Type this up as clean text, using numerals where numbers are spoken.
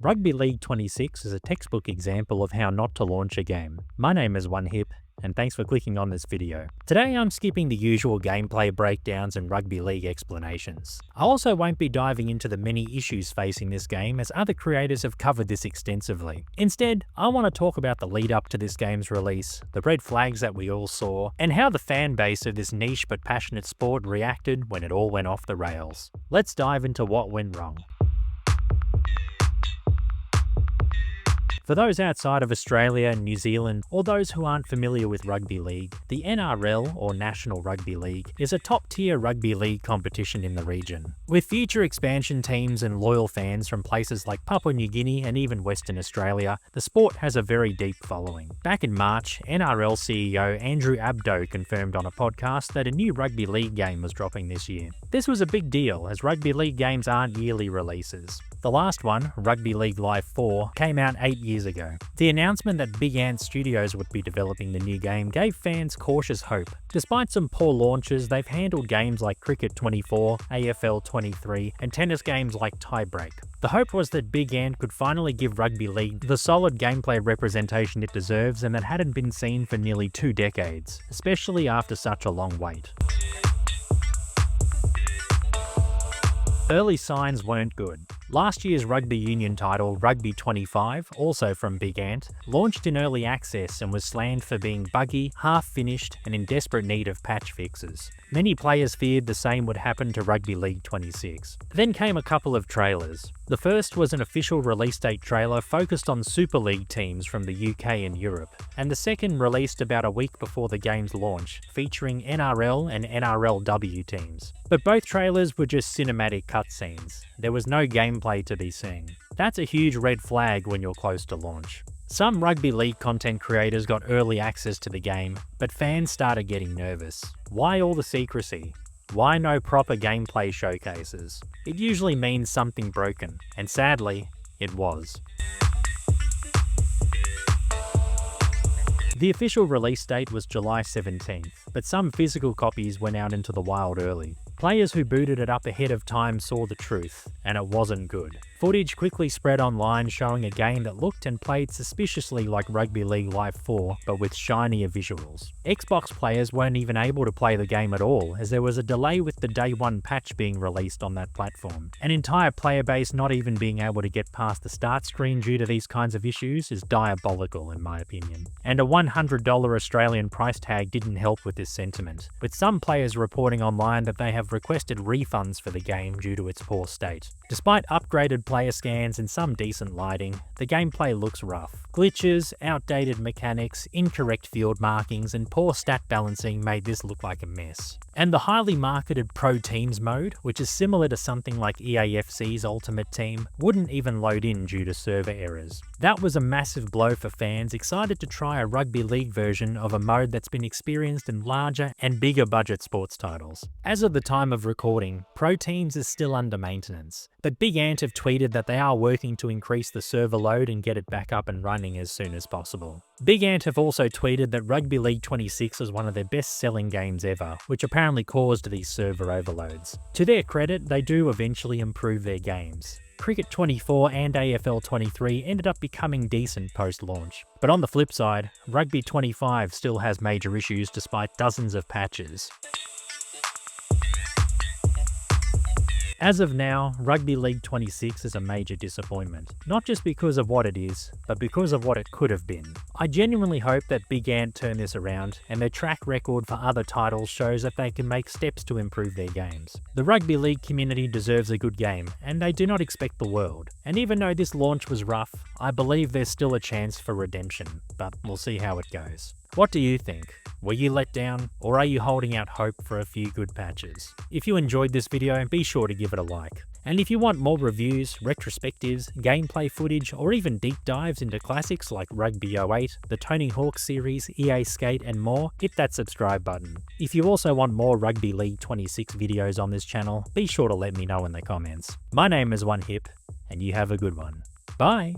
Rugby League 26 is a textbook example of how not to launch a game. My name is OneHip, and thanks for clicking on this video. Today I'm skipping the usual gameplay breakdowns and Rugby League explanations. I also won't be diving into the many issues facing this game, as other creators have covered this extensively. Instead, I want to talk about the lead up to this game's release, the red flags that we all saw, and how the fan base of this niche but passionate sport reacted when it all went off the rails. Let's dive into what went wrong. For those outside of Australia and New Zealand, or those who aren't familiar with Rugby League, the NRL, or National Rugby League, is a top-tier rugby league competition in the region. With future expansion teams and loyal fans from places like Papua New Guinea and even Western Australia, the sport has a very deep following. Back in March, NRL CEO Andrew Abdo confirmed on a podcast that a new Rugby League game was dropping this year. This was a big deal, as Rugby League games aren't yearly releases. The last one, Rugby League Live 4, came out 8 years ago. The announcement that Big Ant Studios would be developing the new game gave fans cautious hope. Despite some poor launches, they've handled games like Cricket 24, AFL 23, and tennis games like Tiebreak. The hope was that Big Ant could finally give Rugby League the solid gameplay representation it deserves and that hadn't been seen for nearly 2 decades, especially after such a long wait. Early signs weren't good. Last year's rugby union title, Rugby 25, also from Big Ant, launched in early access and was slammed for being buggy, half-finished, and in desperate need of patch fixes. Many players feared the same would happen to Rugby League 26. Then came a couple of trailers. The first was an official release date trailer focused on Super League teams from the UK and Europe, and the second released about a week before the game's launch, featuring NRL and NRLW teams. But both trailers were just cinematic cutscenes. There was no gameplay to be seen. That's a huge red flag when you're close to launch. Some Rugby League content creators got early access to the game, but fans started getting nervous. Why all the secrecy? Why no proper gameplay showcases? It usually means something broken, and sadly, it was. The official release date was July 17th, but some physical copies went out into the wild early. Players who booted it up ahead of time saw the truth, and it wasn't good. Footage quickly spread online showing a game that looked and played suspiciously like Rugby League Live 4, but with shinier visuals. Xbox players weren't even able to play the game at all, as there was a delay with the day one patch being released on that platform. An entire player base not even being able to get past the start screen due to these kinds of issues is diabolical in my opinion. And a $100 Australian price tag didn't help with this sentiment, with some players reporting online that they have requested refunds for the game due to its poor state. Despite upgraded player scans and some decent lighting, the gameplay looks rough. Glitches, outdated mechanics, incorrect field markings, and poor stat balancing made this look like a mess. And the highly marketed Pro Teams mode, which is similar to something like EAFC's Ultimate Team, wouldn't even load in due to server errors. That was a massive blow for fans excited to try a Rugby League version of a mode that's been experienced in larger and bigger budget sports titles. As of the time of recording, Pro Teams is still under maintenance, but Big Ant have tweeted that they are working to increase the server load and get it back up and running as soon as possible. Big Ant have also tweeted that Rugby League 26 is one of their best-selling games ever, which apparently caused these server overloads. To their credit, they do eventually improve their games. Cricket 24 and AFL 23 ended up becoming decent post-launch. But on the flip side, Rugby 25 still has major issues despite dozens of patches. As of now, Rugby League 26 is a major disappointment, not just because of what it is, but because of what it could have been. I genuinely hope that Big Ant turn this around, and their track record for other titles shows that they can make steps to improve their games. The Rugby League community deserves a good game, and they do not expect the world. And even though this launch was rough, I believe there's still a chance for redemption, but we'll see how it goes. What do you think? Were you let down, or are you holding out hope for a few good patches? If you enjoyed this video, be sure to give it a like. And if you want more reviews, retrospectives, gameplay footage, or even deep dives into classics like Rugby 08, the Tony Hawk series, EA Skate, and more, hit that subscribe button. If you also want more Rugby League 26 videos on this channel, be sure to let me know in the comments. My name is OneHip, and you have a good one. Bye!